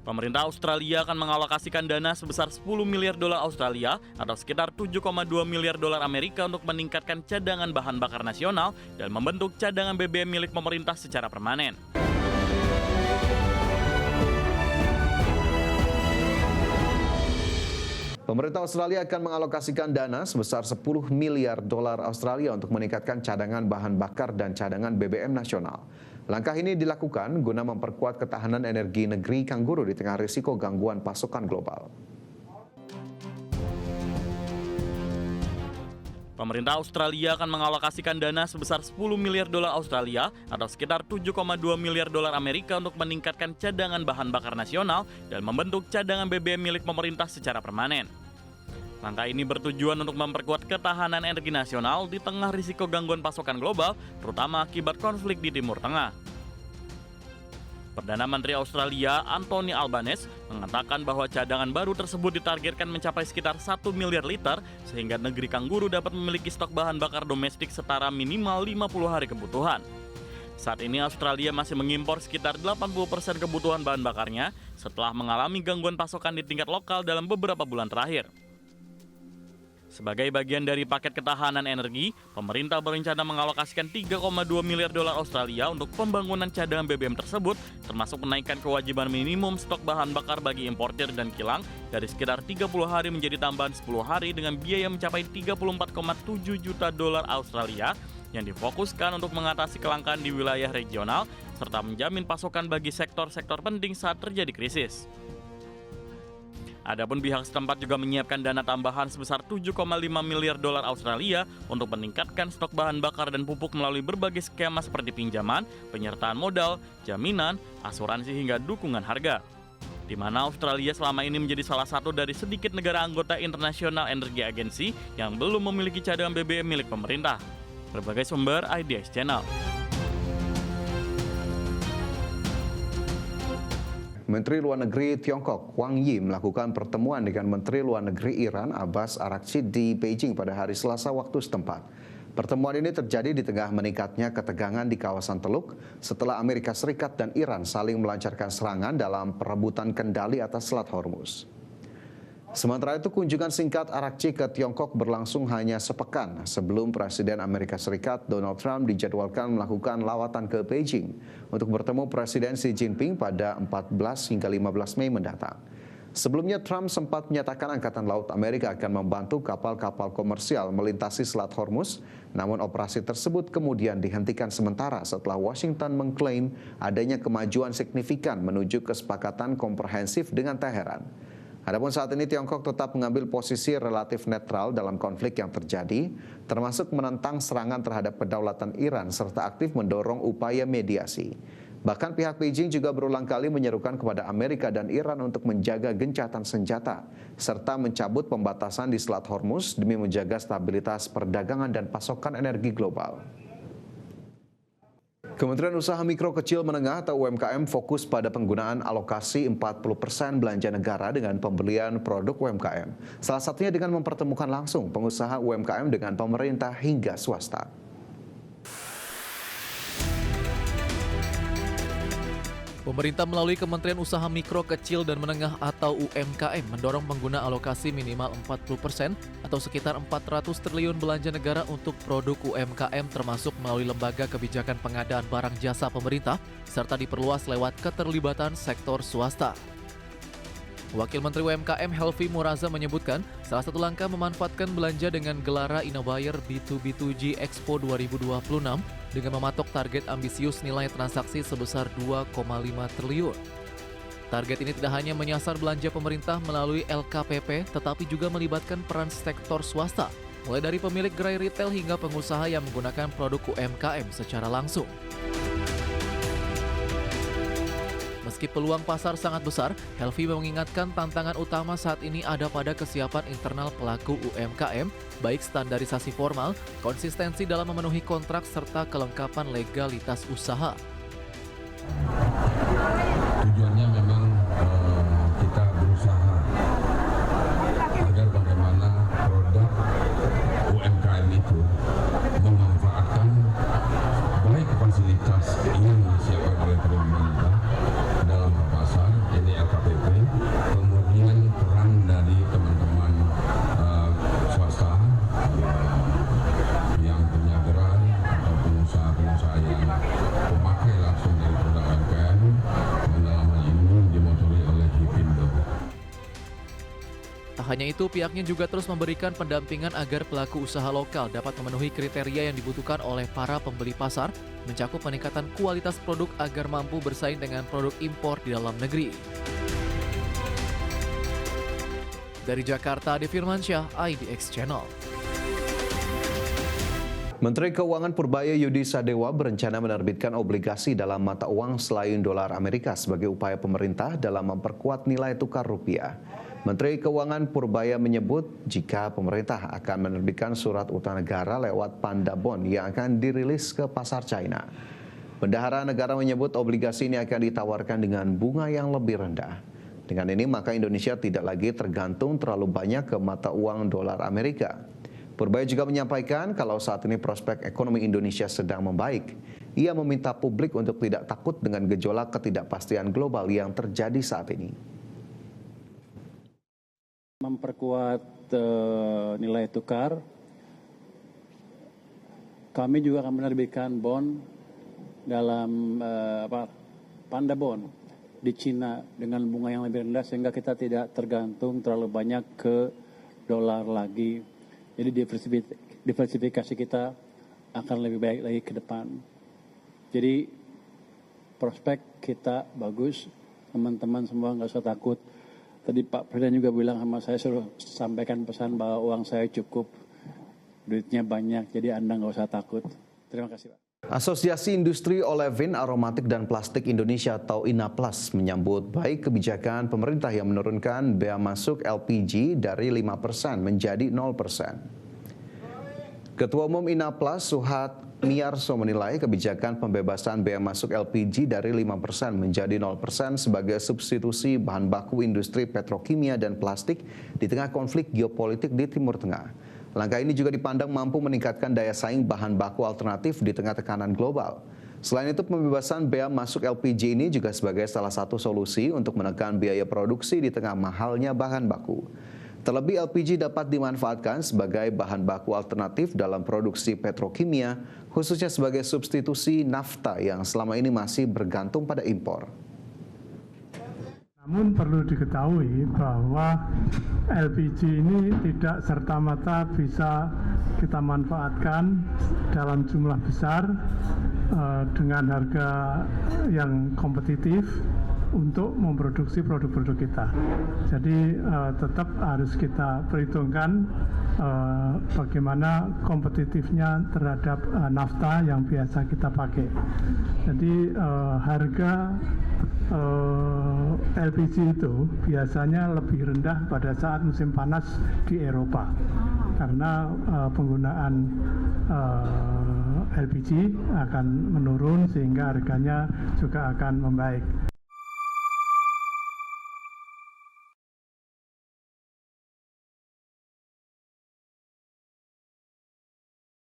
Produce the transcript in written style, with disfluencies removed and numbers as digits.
Pemerintah Australia akan mengalokasikan dana sebesar 10 miliar dolar Australia atau sekitar 7,2 miliar dolar Amerika untuk meningkatkan cadangan bahan bakar nasional dan membentuk cadangan BBM milik pemerintah secara permanen. Pemerintah Australia akan mengalokasikan dana sebesar 10 miliar dolar Australia untuk meningkatkan cadangan bahan bakar dan cadangan BBM nasional. Langkah ini dilakukan guna memperkuat ketahanan energi negeri Kangguru di tengah risiko gangguan pasokan global. Pemerintah Australia akan mengalokasikan dana sebesar 10 miliar dolar Australia atau sekitar 7,2 miliar dolar Amerika untuk meningkatkan cadangan bahan bakar nasional dan membentuk cadangan BBM milik pemerintah secara permanen. Langkah ini bertujuan untuk memperkuat ketahanan energi nasional di tengah risiko gangguan pasokan global, terutama akibat konflik di Timur Tengah. Perdana Menteri Australia Anthony Albanese mengatakan bahwa cadangan baru tersebut ditargetkan mencapai sekitar 1 miliar liter sehingga negeri Kangguru dapat memiliki stok bahan bakar domestik setara minimal 50 hari kebutuhan. Saat ini Australia masih mengimpor sekitar 80% kebutuhan bahan bakarnya setelah mengalami gangguan pasokan di tingkat lokal dalam beberapa bulan terakhir. Sebagai bagian dari paket ketahanan energi, pemerintah berencana mengalokasikan 3,2 miliar dolar Australia untuk pembangunan cadangan BBM tersebut, termasuk menaikkan kewajiban minimum stok bahan bakar bagi importir dan kilang dari sekitar 30 hari menjadi tambahan 10 hari dengan biaya mencapai 34,7 juta dolar Australia yang difokuskan untuk mengatasi kelangkaan di wilayah regional serta menjamin pasokan bagi sektor-sektor penting saat terjadi krisis. Adapun pihak setempat juga menyiapkan dana tambahan sebesar 7,5 miliar dolar Australia untuk meningkatkan stok bahan bakar dan pupuk melalui berbagai skema seperti pinjaman, penyertaan modal, jaminan, asuransi hingga dukungan harga. Di mana Australia selama ini menjadi salah satu dari sedikit negara anggota International Energy Agency yang belum memiliki cadangan BBM milik pemerintah. Berbagai sumber IDX Channel. Menteri Luar Negeri Tiongkok Wang Yi melakukan pertemuan dengan Menteri Luar Negeri Iran Abbas Araghchi di Beijing pada hari Selasa waktu setempat. Pertemuan ini terjadi di tengah meningkatnya ketegangan di kawasan Teluk setelah Amerika Serikat dan Iran saling melancarkan serangan dalam perebutan kendali atas Selat Hormuz. Sementara itu, kunjungan singkat Araghchi ke Tiongkok berlangsung hanya sepekan sebelum Presiden Amerika Serikat Donald Trump dijadwalkan melakukan lawatan ke Beijing untuk bertemu Presiden Xi Jinping pada 14 hingga 15 Mei mendatang. Sebelumnya, Trump sempat menyatakan Angkatan Laut Amerika akan membantu kapal-kapal komersial melintasi Selat Hormuz, namun operasi tersebut kemudian dihentikan sementara setelah Washington mengklaim adanya kemajuan signifikan menuju kesepakatan komprehensif dengan Teheran. Adapun saat ini Tiongkok tetap mengambil posisi relatif netral dalam konflik yang terjadi, termasuk menentang serangan terhadap kedaulatan Iran serta aktif mendorong upaya mediasi. Bahkan pihak Beijing juga berulang kali menyerukan kepada Amerika dan Iran untuk menjaga gencatan senjata, serta mencabut pembatasan di Selat Hormuz demi menjaga stabilitas perdagangan dan pasokan energi global. Kementerian Usaha Mikro Kecil Menengah atau UMKM fokus pada penggunaan alokasi 40% belanja negara dengan pembelian produk UMKM. Salah satunya dengan mempertemukan langsung pengusaha UMKM dengan pemerintah hingga swasta. Pemerintah melalui Kementerian Usaha Mikro Kecil dan Menengah atau UMKM mendorong pengguna alokasi minimal 40% atau sekitar 400 triliun belanja negara untuk produk UMKM termasuk melalui lembaga kebijakan pengadaan barang jasa pemerintah serta diperluas lewat keterlibatan sektor swasta. Wakil Menteri UMKM Helvi Muraza menyebutkan salah satu langkah memanfaatkan belanja dengan Gelara Innobuyer B2B2G Expo 2026 dengan mematok target ambisius nilai transaksi sebesar 2,5 triliun. Target ini tidak hanya menyasar belanja pemerintah melalui LKPP, tetapi juga melibatkan peran sektor swasta, mulai dari pemilik gerai retail hingga pengusaha yang menggunakan produk UMKM secara langsung. Meski peluang pasar sangat besar, Helvi mengingatkan tantangan utama saat ini ada pada kesiapan internal pelaku UMKM, baik standarisasi formal, konsistensi dalam memenuhi kontrak, serta kelengkapan legalitas usaha. Tujuannya memang kita berusaha agar bagaimana produk UMKM itu memanfaatkan baik fasilitas yang disiapkan oleh pemerintah dalam pasar, ini LKPP, Tak hanya itu, pihaknya juga terus memberikan pendampingan agar pelaku usaha lokal dapat memenuhi kriteria yang dibutuhkan oleh para pembeli pasar, mencakup peningkatan kualitas produk agar mampu bersaing dengan produk impor di dalam negeri. Dari Jakarta, Ade Firmansyah, IDX Channel. Menteri Keuangan Purbaya Yudi Sadewa berencana menerbitkan obligasi dalam mata uang selain dolar Amerika sebagai upaya pemerintah dalam memperkuat nilai tukar rupiah. Menteri Keuangan Purbaya menyebut jika pemerintah akan menerbitkan surat utang negara lewat Panda Bond yang akan dirilis ke pasar China. Bendahara negara menyebut obligasi ini akan ditawarkan dengan bunga yang lebih rendah. Dengan ini maka Indonesia tidak lagi tergantung terlalu banyak ke mata uang dolar Amerika. Purbaya juga menyampaikan kalau saat ini prospek ekonomi Indonesia sedang membaik. Ia meminta publik untuk tidak takut dengan gejolak ketidakpastian global yang terjadi saat ini. Memperkuat nilai tukar, kami juga akan menerbitkan bond dalam Panda Bond di Cina dengan bunga yang lebih rendah sehingga kita tidak tergantung terlalu banyak ke dolar lagi. Jadi diversifikasi kita akan lebih baik lagi ke depan. Jadi prospek kita bagus, teman-teman semua nggak usah takut. Tadi Pak Presiden juga bilang sama saya, suruh sampaikan pesan bahwa uang saya cukup, duitnya banyak, jadi Anda nggak usah takut. Terima kasih Pak. Asosiasi Industri Olefin, Aromatik dan Plastik Indonesia atau INAPLAS menyambut baik kebijakan pemerintah yang menurunkan bea masuk LPG dari 5% menjadi 0%. Ketua Umum INAPLAS Suhat Miarso menilai kebijakan pembebasan bea masuk LPG dari 5% menjadi 0% sebagai substitusi bahan baku industri petrokimia dan plastik di tengah konflik geopolitik di Timur Tengah. Langkah ini juga dipandang mampu meningkatkan daya saing bahan baku alternatif di tengah tekanan global. Selain itu, pembebasan bea masuk LPG ini juga sebagai salah satu solusi untuk menekan biaya produksi di tengah mahalnya bahan baku. Terlebih LPG dapat dimanfaatkan sebagai bahan baku alternatif dalam produksi petrokimia, khususnya sebagai substitusi nafta yang selama ini masih bergantung pada impor. Namun perlu diketahui bahwa LPG ini tidak serta-merta bisa kita manfaatkan dalam jumlah besar dengan harga yang kompetitif untuk memproduksi produk-produk kita. Jadi tetap harus kita perhitungkan bagaimana kompetitifnya terhadap nafta yang biasa kita pakai. Jadi harga LPG itu biasanya lebih rendah pada saat musim panas di Eropa karena penggunaan LPG akan menurun sehingga harganya juga akan membaik.